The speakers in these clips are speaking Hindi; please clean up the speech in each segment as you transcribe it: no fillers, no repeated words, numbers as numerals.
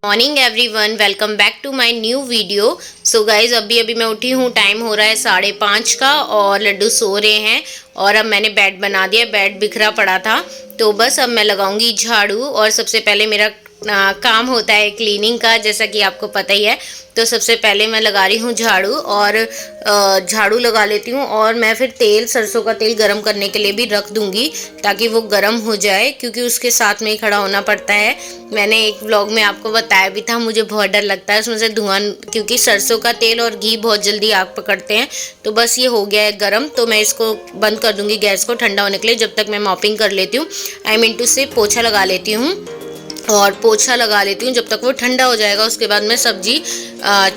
Morning everyone, welcome back to my new video. So guys अभी मैं उठी हूँ, टाइम हो रहा है 5:30 का और लड्डू सो रहे हैं। और अब मैंने बेड बना दिया, बेड बिखरा पड़ा था तो बस अब मैं लगाऊंगी झाड़ू। और सबसे पहले मेरा काम होता है क्लीनिंग का, जैसा कि आपको पता ही है। तो सबसे पहले मैं लगा रही हूँ झाड़ू और झाड़ू लगा लेती हूँ। और मैं फिर सरसों का तेल गरम करने के लिए भी रख दूँगी ताकि वो गरम हो जाए, क्योंकि उसके साथ में ही खड़ा होना पड़ता है। मैंने एक व्लॉग में आपको बताया भी था, मुझे बहुत डर लगता है उसमें से धुआं, क्योंकि सरसों का तेल और घी बहुत जल्दी आग पकड़ते हैं। तो बस ये हो गया है गरम, तो मैं इसको बंद कर दूँगी गैस को ठंडा होने के लिए। जब तक मैं मॉपिंग कर लेती हूँ, आई मीन टू से पोछा लगा लेती हूँ। और पोछा लगा लेती हूँ जब तक वो ठंडा हो जाएगा। उसके बाद मैं सब्जी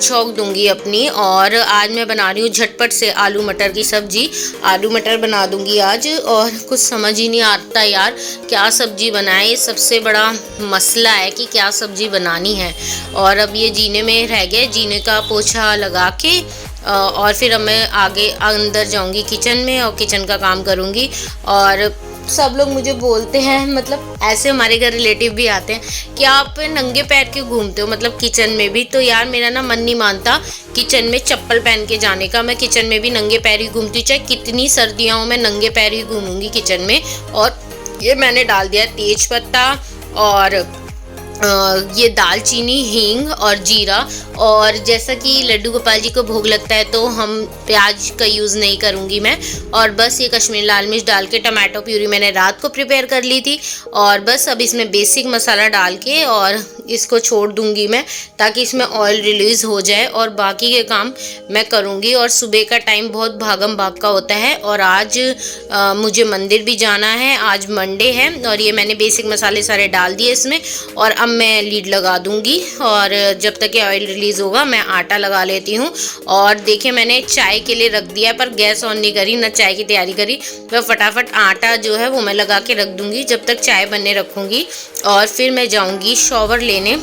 छौंक दूंगी अपनी। और आज मैं बना रही हूँ झटपट से आलू मटर की सब्जी। आलू मटर बना दूंगी आज, और कुछ समझ ही नहीं आता यार क्या सब्जी बनाए। सबसे बड़ा मसला है कि क्या सब्जी बनानी है। और अब ये जीने में रह गया, जीने का पोछा लगा के और फिर अब मैं आगे अंदर जाऊंगी किचन में और किचन का काम करूंगी। और सब लोग मुझे बोलते हैं, मतलब ऐसे हमारे घर रिलेटिव भी आते हैं कि आप नंगे पैर क्यों घूमते हो, मतलब किचन में भी। तो यार मेरा ना मन नहीं मानता किचन में चप्पल पहन के जाने का। मैं किचन में भी नंगे पैर ही घूमती हूँ, चाहे कितनी सर्दियाँ हो मैं नंगे पैर ही घूमूंगी किचन में। और ये मैंने डाल दिया तेज पत्ता और ये दालचीनी, हींग और जीरा। और जैसा कि लड्डू गोपाल जी को भोग लगता है तो हम प्याज का यूज़ नहीं करूँगी मैं। और बस ये कश्मीरी लाल मिर्च डाल के टमाटो प्यूरी मैंने रात को प्रिपेयर कर ली थी। और बस अब इसमें बेसिक मसाला डाल के और इसको छोड़ दूँगी मैं, ताकि इसमें ऑयल रिलीज़ हो जाए और बाकी के काम मैं करूँगी। और सुबह का टाइम बहुत भागम भाग का होता है। और आज मुझे मंदिर भी जाना है, आज मंडे है। और ये मैंने बेसिक मसाले सारे डाल दिए इसमें। और अब मैं लीड लगा दूंगी, और जब तक ये ऑयल रिलीज़ होगा मैं आटा लगा लेती हूँ। और देखिए मैंने चाय के लिए रख दिया, पर गैस ऑन नहीं करी, ना चाय की तैयारी करी। मैं फटाफट आटा जो है वो मैं लगा के रख दूंगी जब तक चाय बनने रखूँगी। और फिर मैं जाऊँगी शॉवर लेने।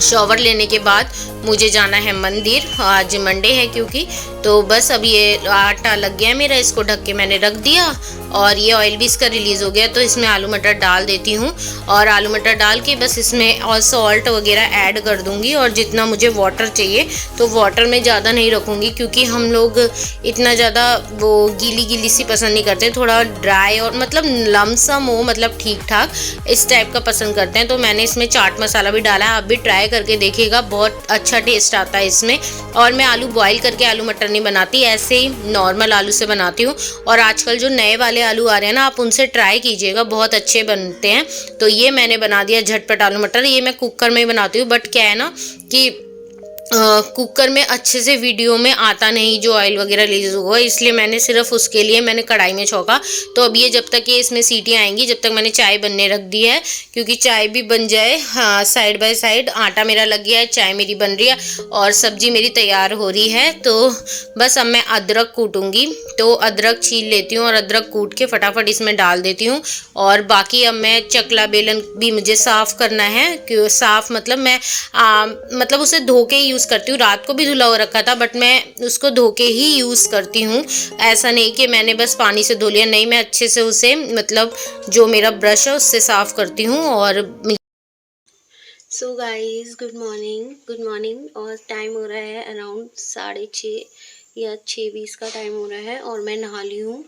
शॉवर लेने के बाद मुझे जाना है मंदिर, आज मंडे है क्योंकि। तो बस अब ये आटा लग गया है मेरा, इसको ढक के मैंने रख दिया। और ये ऑयल भी इसका रिलीज़ हो गया, तो इसमें आलू मटर डाल देती हूँ। और आलू मटर डाल के बस इसमें और सॉल्ट वगैरह ऐड कर दूँगी। और जितना मुझे वाटर चाहिए, तो वाटर में ज़्यादा नहीं रखूँगी, क्योंकि हम लोग इतना ज़्यादा वो गीली गीली सी पसंद नहीं करते, थोड़ा ड्राई और मतलब लमसम हो, मतलब ठीक ठाक इस टाइप का पसंद करते हैं। तो मैंने इसमें चाट मसाला भी डाला है, आप भी ट्राई करके देखिएगा, बहुत अच्छा टेस्ट आता है इसमें। और मैं आलू बॉईल करके आलू मटर नहीं बनाती, ऐसे ही नॉर्मल आलू से बनाती हूँ। और आजकल जो नए वाले आलू आ रहे हैं ना, आप उनसे ट्राई कीजिएगा, बहुत अच्छे बनते हैं। तो ये मैंने बना दिया झटपट आलू मटर। ये मैं कुकर में ही बनाती हूँ, बट क्या है ना कि कुकर में अच्छे से वीडियो में आता नहीं जो ऑयल वगैरह रिलीज हुआ, इसलिए मैंने सिर्फ उसके लिए मैंने कढ़ाई में छौंका। तो अब ये जब तक ये इसमें सीटियाँ आएंगी, जब तक मैंने चाय बनने रख दी है, क्योंकि चाय भी बन जाए। हाँ, साइड बाय साइड आटा मेरा लग गया है, चाय मेरी बन रही है और सब्जी मेरी तैयार हो रही है। तो बस अब मैं अदरक कूटूँगी, तो अदरक छील लेती हूँ और अदरक कूट के फटाफट इसमें डाल देती हूँ। और बाकी अब मैं चकला बेलन भी मुझे साफ़ करना है, क्यों साफ़ मतलब मैं मतलब उसे धो के यूज़ करती हूँ। रात को भी धुला हो रखा था, बट मैं उसको धो के ही यूज़ करती हूँ। ऐसा नहीं कि मैंने बस पानी से धो लिया, नहीं, मैं अच्छे से उसे मतलब जो मेरा ब्रश है उससे साफ़ करती हूँ। और सो गाइज गुड मॉर्निंग। और टाइम हो रहा है अराउंड 6:30 या 6:20 का टाइम हो रहा है। और मैं नहा ली हूँ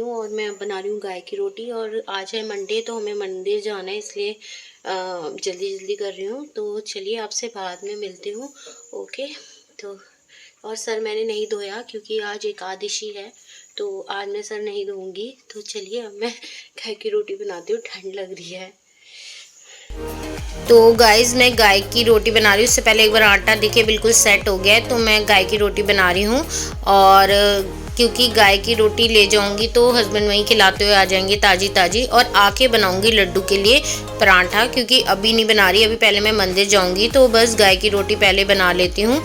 और मैं अब बना रही हूँ गाय की रोटी। और आज है मंडे, तो हमें मंदिर जाना है, इसलिए जल्दी कर रही हूँ। तो चलिए आपसे बाद में मिलती हूँ, ओके। तो और सर मैंने नहीं धोया, क्योंकि आज एकादशी है, तो आज मैं सर नहीं धोऊंगी। तो चलिए अब मैं गाय की रोटी बनाती हूँ, ठंड लग रही है। तो गाइज़ मैं गाय की रोटी बना रही हूँ। उससे पहले एक बार आटा देखिए बिल्कुल सेट हो गया है, तो मैं गाय की रोटी बना रही हूँ। और क्योंकि गाय की रोटी ले जाऊंगी तो हस्बैंड वहीं खिलाते हुए आ जाएंगे ताज़ी। और आके बनाऊंगी लड्डू के लिए पराठा, क्योंकि अभी नहीं बना रही, अभी पहले मैं मंदिर जाऊंगी। तो बस गाय की रोटी पहले बना लेती हूँ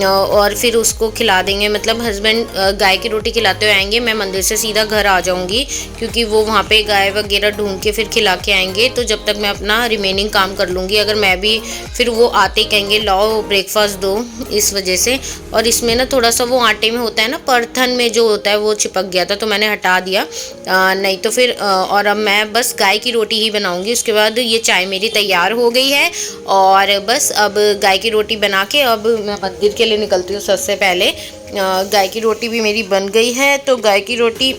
और फिर उसको खिला देंगे, मतलब हस्बैंड गाय की रोटी खिलाते हुए आएंगे, मैं मंदिर से सीधा घर आ जाऊँगी, क्योंकि वो वहाँ पर गाय वगैरह ढूंढ के फिर खिला के आएंगे। तो जब तक मैं अपना रिमेनिंग काम कर लूँगी, अगर मैं भी फिर वो आते कहेंगे लाओ ब्रेकफास्ट दो, इस वजह से। और इसमें ना थोड़ा सा वो आटे में होता है ना, परथन में जो जो होता है वो चिपक गया था तो मैंने हटा दिया, नहीं तो फिर और अब मैं बस गाय की रोटी ही बनाऊंगी। उसके बाद ये चाय मेरी तैयार हो गई है और बस अब गाय की रोटी बना के अब मैं मंदिर के लिए निकलती हूँ। सबसे पहले गाय की रोटी भी मेरी बन गई है तो गाय की रोटी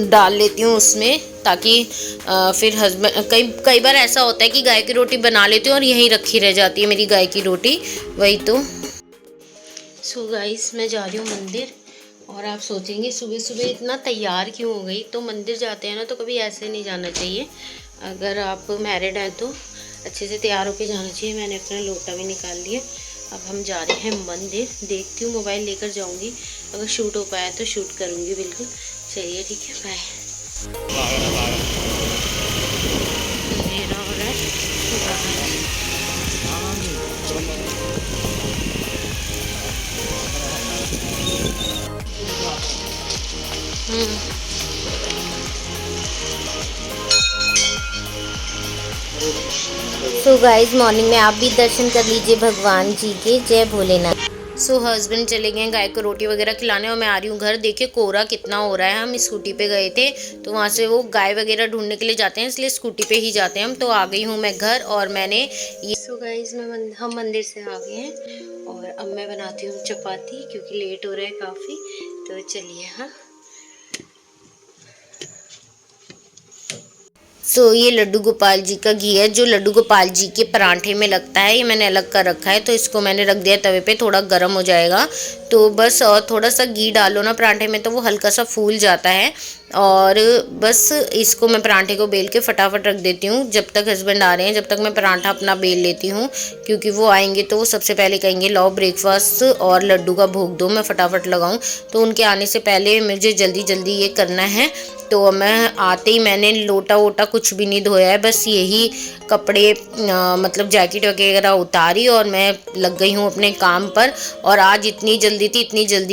डाल लेती हूँ उसमें, ताकि फिर हस्बैंड कई बार ऐसा होता है कि गाय की रोटी बना लेती हूँ और यहीं रखी रह जाती है मेरी गाय की रोटी, वही तो। सो गाइस मैं जा रही हूँ मंदिर और आप सोचेंगे सुबह सुबह इतना तैयार क्यों हो गई। तो मंदिर जाते हैं ना तो कभी ऐसे नहीं जाना चाहिए। अगर आप मैरिड हैं तो अच्छे से तैयार होकर जाना चाहिए। मैंने अपना लोटा भी निकाल लिया। अब हम जा रहे हैं मंदिर। देखती हूँ मोबाइल लेकर जाऊँगी, अगर शूट हो पाया तो शूट करूँगी बिल्कुल। चलिए ठीक है, बाय। अंधेरा हो रहा है। सो गाइस मॉर्निंग में आप भी दर्शन कर लीजिए भगवान जी के। जय भोलेनाथ। सो हस्बैंड चले गए गाय को रोटी वगैरह खिलाने और मैं आ रही हूँ घर। देखिए कोहरा कितना हो रहा है। हम स्कूटी पे गए थे तो वहाँ से वो गाय वगैरह ढूंढने के लिए जाते हैं, इसलिए स्कूटी पे ही जाते हैं हम। तो आ गई हूँ मैं घर और मैंने ये सो गाइस हम मंदिर से आ गए हैं और अब मैं बनाती हूँ चपाती क्योंकि लेट हो रहा है काफ़ी। तो चलिए। हाँ सो ये लड्डू गोपाल जी का घी है जो लड्डू गोपाल जी के पराठे में लगता है। ये मैंने अलग कर रखा है तो इसको मैंने रख दिया तवे पे, थोड़ा गर्म हो जाएगा तो बस। और थोड़ा सा घी डालो ना पराठे में तो वो हल्का सा फूल जाता है। और बस इसको मैं पराठे को बेल के फटाफट रख देती हूँ। जब तक हस्बैंड आ रहे हैं जब तक मैं पराठा अपना बेल लेती हूँ, क्योंकि वो आएंगे तो वो सबसे पहले कहेंगे लाओ ब्रेकफास्ट और लड्डू का भोग दो, मैं फटाफट लगाऊँ। तो उनके आने से पहले मुझे जल्दी जल्दी ये करना है। तो मैं आते ही मैंने लोटा वोटा कुछ भी नहीं धोया है, बस यही कपड़े मतलब जैकेट वगैरह उतारी और मैं लग गई हूँ अपने काम पर। और आज इतनी जल्दी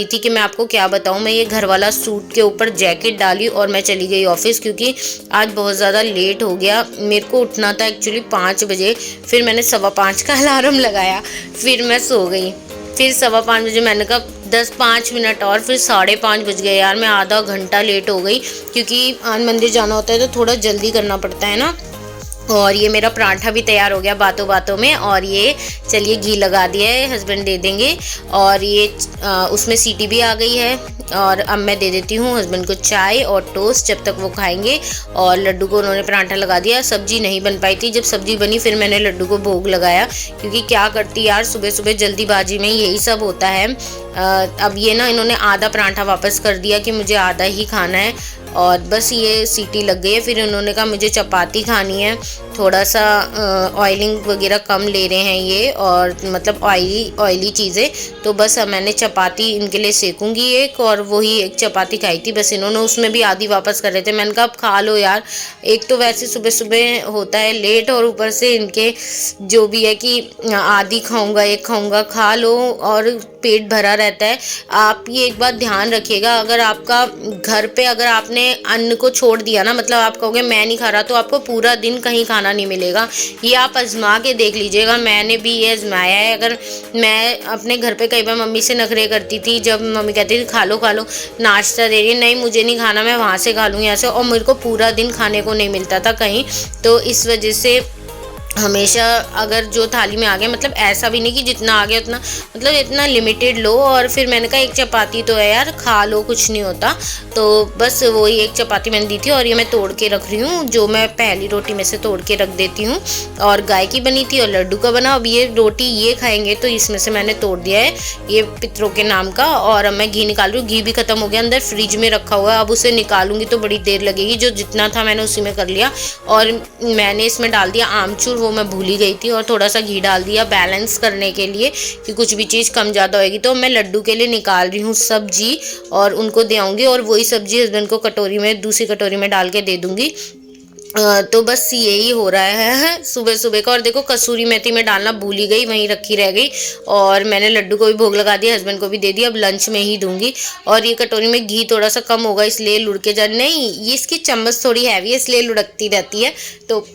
थी कि मैं आपको क्या बताऊँ। मैं ये घर वाला सूट के ऊपर जैकेट डाली और मैं चली गई ऑफिस, क्योंकि आज बहुत ज़्यादा लेट हो गया। मेरे को उठना था एक्चुअली 5 बजे, फिर मैंने 5:15 का अलार्म लगाया, फिर मैं सो गई। फिर 5:15 बजे मैंने कहा 10-5 मिनट और, फिर 5:30 बज गए। यार मैं आधा घंटा लेट हो गई, क्योंकि आज मंदिर जाना होता है तो थोड़ा जल्दी करना पड़ता है ना। और ये मेरा पराठा भी तैयार हो गया बातों बातों में। और ये चलिए घी लगा दिया है, हस्बैंड दे देंगे। और ये उसमें सीटी भी आ गई है। और अब मैं दे देती हूँ हस्बैंड को चाय और टोस्ट, जब तक वो खाएंगे। और लड्डू को उन्होंने पराठा लगा दिया। सब्जी नहीं बन पाई थी, जब सब्जी बनी फिर मैंने लड्डू को भोग लगाया, क्योंकि क्या करती यार सुबह सुबह जल्दीबाजी में यही सब होता है। अब ये ना इन्होंने आधा पराठा वापस कर दिया कि मुझे आधा ही खाना है, और बस ये सीटी लग गई है। फिर उन्होंने कहा मुझे चपाती खानी है, थोड़ा सा ऑयलिंग वगैरह कम ले रहे हैं ये, और मतलब ऑयली चीज़ें। तो बस अब मैंने चपाती इनके लिए सेकूंगी एक, और वही एक चपाती खाई थी बस। इन्होंने उसमें भी आधी वापस कर रहे थे। मैंने कहा अब खा लो यार, एक तो वैसे सुबह सुबह होता है लेट, और ऊपर से इनके जो भी है कि आधी खाऊंगा एक खाऊंगा, खा लो और पेट भरा रहता है। आप ये एक बात ध्यान रखिएगा, अगर आपका घर पे अगर आपने अन्न को छोड़ दिया ना, मतलब आप कहोगे मैं नहीं खा रहा, तो आपको पूरा दिन कहीं खाना नहीं मिलेगा। ये आप आजमा के देख लीजिएगा, मैंने भी ये आजमाया है। अगर मैं अपने घर पे कई बार मम्मी से नखरे करती थी, जब मम्मी कहती थी खा लो नाश्ता दे रही है, नहीं मुझे नहीं खाना, मैं वहाँ से खा लूँ यहाँ से, और मेरे को पूरा दिन खाने को नहीं मिलता था कहीं। तो इस वजह से हमेशा अगर जो थाली में आ गया, मतलब ऐसा भी नहीं कि जितना आ गया उतना, मतलब इतना लिमिटेड लो। और फिर मैंने कहा एक चपाती तो है यार, खा लो कुछ नहीं होता। तो बस वही एक चपाती मैंने दी थी, और ये मैं तोड़ के रख रही हूँ, जो मैं पहली रोटी में से तोड़ के रख देती हूँ। और गाय की बनी थी और लड्डू का बना। अब ये रोटी ये खाएंगे तो इसमें से मैंने तोड़ दिया है ये पितरों के नाम का। और अब मैं घी निकाल रही हूँ, घी भी खत्म हो गया, अंदर फ्रिज में रखा हुआ है। अब उसे निकालूंगी तो बड़ी देर लगेगी, जो जितना था मैंने उसी में कर लिया। और मैंने इसमें डाल दिया आमचूर, वो मैं भूल ही गई थी, और थोड़ा सा घी डाल दिया बैलेंस करने के लिए कि कुछ भी चीज़ कम ज़्यादा होगी। तो मैं लड्डू के लिए निकाल रही हूँ सब्जी, और उनको दे आऊँगी, और वही सब्जी हस्बैंड को कटोरी में, दूसरी कटोरी में डाल के दे दूँगी। तो बस यही हो रहा है सुबह सुबह का। और देखो कसूरी मेथी में डालना भूल ही गई, वहीं रखी रह गई। और मैंने लड्डू को भी भोग लगा दिया, हस्बैंड को भी दे दिया, अब लंच में ही दूंगी। और ये कटोरी में घी थोड़ा सा कम होगा इसलिए लुढ़के जा, नहीं ये इसकी चम्मच थोड़ी हैवी है इसलिए लुढ़कती रहती है। तो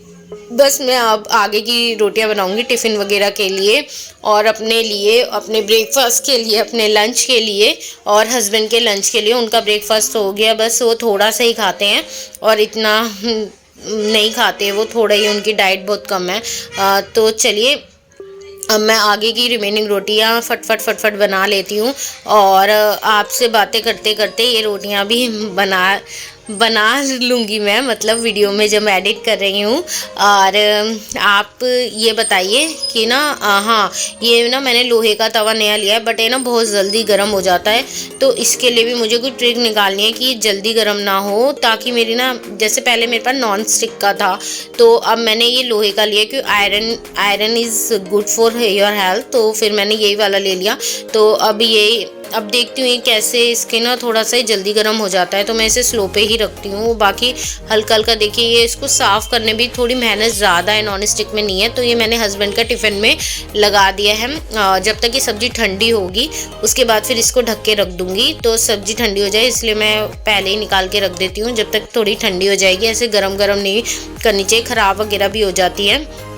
बस मैं अब आगे की रोटियां बनाऊंगी टिफ़िन वगैरह के लिए, और अपने लिए, अपने ब्रेकफास्ट के लिए, अपने लंच के लिए, और हस्बैंड के लंच के लिए। उनका ब्रेकफास्ट तो हो गया, बस वो थोड़ा सा ही खाते हैं और इतना नहीं खाते, वो थोड़ा ही, उनकी डाइट बहुत कम है। तो चलिए अब मैं आगे की रिमेनिंग रोटियां फटफट फटफट बना लेती हूँ, और आपसे बातें करते करते ये रोटियां भी बना बना लूँगी मैं, मतलब वीडियो में जब मैं एडिट कर रही हूँ। और आप ये बताइए कि ना, हाँ, ये ना मैंने लोहे का तवा नया लिया है, बट ये ना बहुत जल्दी गर्म हो जाता है, तो इसके लिए भी मुझे कुछ ट्रिक निकालनी है कि ये जल्दी गर्म ना हो, ताकि मेरी ना, जैसे पहले मेरे पास नॉन स्टिक का था, तो अब मैंने ये लोहे का लिया, क्योंकि iron is good for your health, तो फिर मैंने यही वाला ले लिया। तो अब देखती हूँ ये कैसे, इसके ना थोड़ा सा ही जल्दी गर्म हो जाता है, तो मैं इसे स्लो पे ही रखती हूँ। बाकी हल्का हल्का देखिए, ये इसको साफ़ करने भी थोड़ी मेहनत ज़्यादा है, नॉन स्टिक में नहीं है। तो ये मैंने हस्बैंड का टिफ़िन में लगा दिया है। जब तक ये सब्ज़ी ठंडी होगी उसके बाद फिर इसको ढक के रख दूँगी, तो सब्ज़ी ठंडी हो जाए, इसलिए मैं पहले ही निकाल के रख देती हूँ, जब तक थोड़ी ठंडी हो जाएगी। ऐसे गरम गरम नहीं करनी चाहिए, ख़राब वगैरह भी हो जाती है।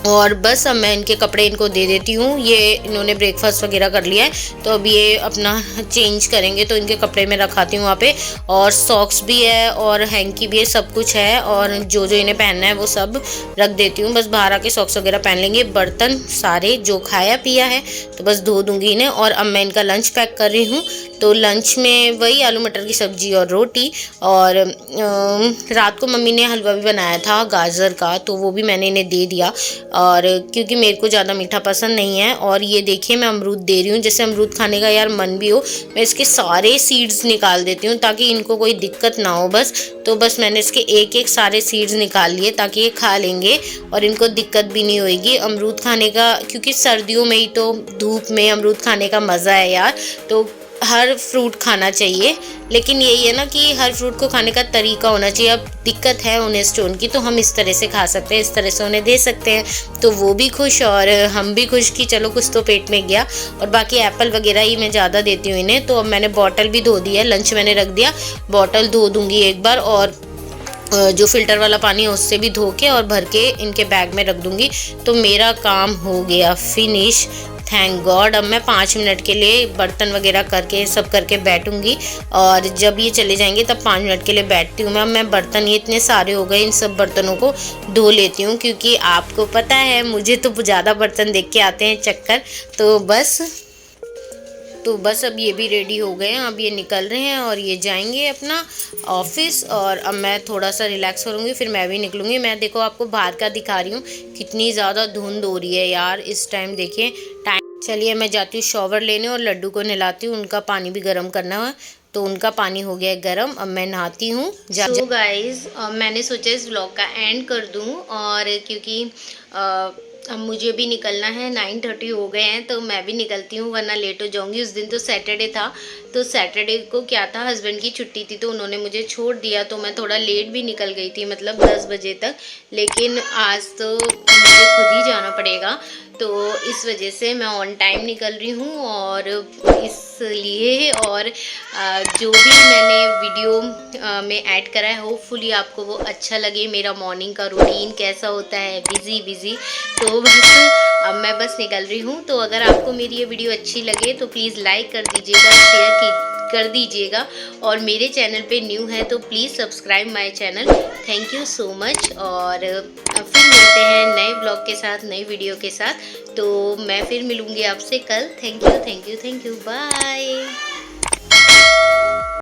और बस अब मैं इनके कपड़े इनको दे देती हूँ। ये इन्होंने ब्रेकफास्ट वगैरह कर लिया है, तो अब ये अपना चेंज करेंगे, तो इनके कपड़े मैं रखाती हूँ वहाँ पे। और सॉक्स भी है और हैंकी भी है, सब कुछ है, और जो जो इन्हें पहनना है वो सब रख देती हूँ। बस बाहर आके सॉक्स वगैरह पहन लेंगे। बर्तन सारे जो खाया पिया है तो बस धो दूँगी इन्हें। और अब मैं इनका लंच पैक कर रही हूँ, तो लंच में वही आलू मटर की सब्ज़ी और रोटी। और रात को मम्मी ने हलवा भी बनाया था गाजर का, तो वो भी मैंने इन्हें दे दिया, और क्योंकि मेरे को ज़्यादा मीठा पसंद नहीं है। और ये देखिए मैं अमरूद दे रही हूँ, जैसे अमरूद खाने का यार मन भी हो, मैं इसके सारे सीड्स निकाल देती हूँ ताकि इनको कोई दिक्कत ना हो बस। तो बस मैंने इसके एक एक सारे सीड्स निकाल लिए ताकि ये खा लेंगे और इनको दिक्कत भी नहीं होएगी अमरूद खाने का, क्योंकि सर्दियों में ही तो धूप में अमरूद खाने का मज़ा है यार। तो हर फ्रूट खाना चाहिए, लेकिन यही है ना कि हर फ्रूट को खाने का तरीका होना चाहिए। अब दिक्कत है उन्हें स्टोन की, तो हम इस तरह से खा सकते हैं, इस तरह से उन्हें दे सकते हैं, तो वो भी खुश और हम भी खुश कि चलो कुछ तो पेट में गया। और बाकी एप्पल वगैरह ही मैं ज़्यादा देती हूँ इन्हें। तो अब मैंने बॉटल भी धो दी है, लंच मैंने रख दिया, बॉटल धो दूँगी एक बार, और जो फ़िल्टर वाला पानी है उससे भी धो के और भर के इनके बैग में रख दूँगी। तो मेरा काम हो गया फिनिश, थैंक गॉड। अब मैं 5 मिनट के लिए बर्तन वगैरह करके सब करके बैठूंगी, और जब ये चले जाएंगे तब 5 मिनट के लिए बैठती हूँ मैं। अब मैं बर्तन, ये इतने सारे हो गए, इन सब बर्तनों को धो लेती हूँ, क्योंकि आपको पता है मुझे तो ज़्यादा बर्तन देख के आते हैं चक्कर। तो बस अब ये भी रेडी हो गए हैं, अब ये निकल रहे हैं और ये जाएंगे अपना ऑफिस। और अब मैं थोड़ा सा रिलैक्स करूँगी, फिर मैं भी निकलूँगी। मैं देखो आपको बाहर का दिखा रही हूँ, कितनी ज़्यादा धुंध हो रही है यार इस टाइम, देखिए टाइम। चलिए मैं जाती हूँ शॉवर लेने और लड्डू को नहलाती हूँ, उनका पानी भी गर्म करना है, तो उनका पानी हो गया है गर्म। अब मैं नहाती हूँ। सो गाइस, मैंने सोचा इस व्लॉग का एंड कर दूँ, और क्योंकि अब मुझे भी निकलना है, 9:30 हो गए हैं, तो मैं भी निकलती हूँ वरना लेट हो जाऊँगी। उस दिन तो सैटरडे था, तो सैटरडे को क्या था, हस्बैंड की छुट्टी थी, तो उन्होंने मुझे छोड़ दिया, तो मैं थोड़ा लेट भी निकल गई थी, मतलब 10 बजे तक। लेकिन आज तो मुझे खुद ही जाना पड़ेगा, तो इस वजह से मैं ऑन टाइम निकल रही हूँ। और इसलिए, और जो भी मैंने वीडियो में ऐड करा है, होपफुली आपको वो अच्छा लगे। मेरा मॉर्निंग का रूटीन कैसा होता है, बिज़ी। तो बस अब मैं बस निकल रही हूँ। तो अगर आपको मेरी ये वीडियो अच्छी लगे तो प्लीज़ लाइक कर दीजिएगा, शेयर कर दीजिएगा, और मेरे चैनल पे न्यू है तो please subscribe my channel. Thank you so much. और फिर मिलते हैं नए ब्लॉग के साथ, नई वीडियो के साथ। तो मैं फिर मिलूँगी आपसे कल। Thank you, bye.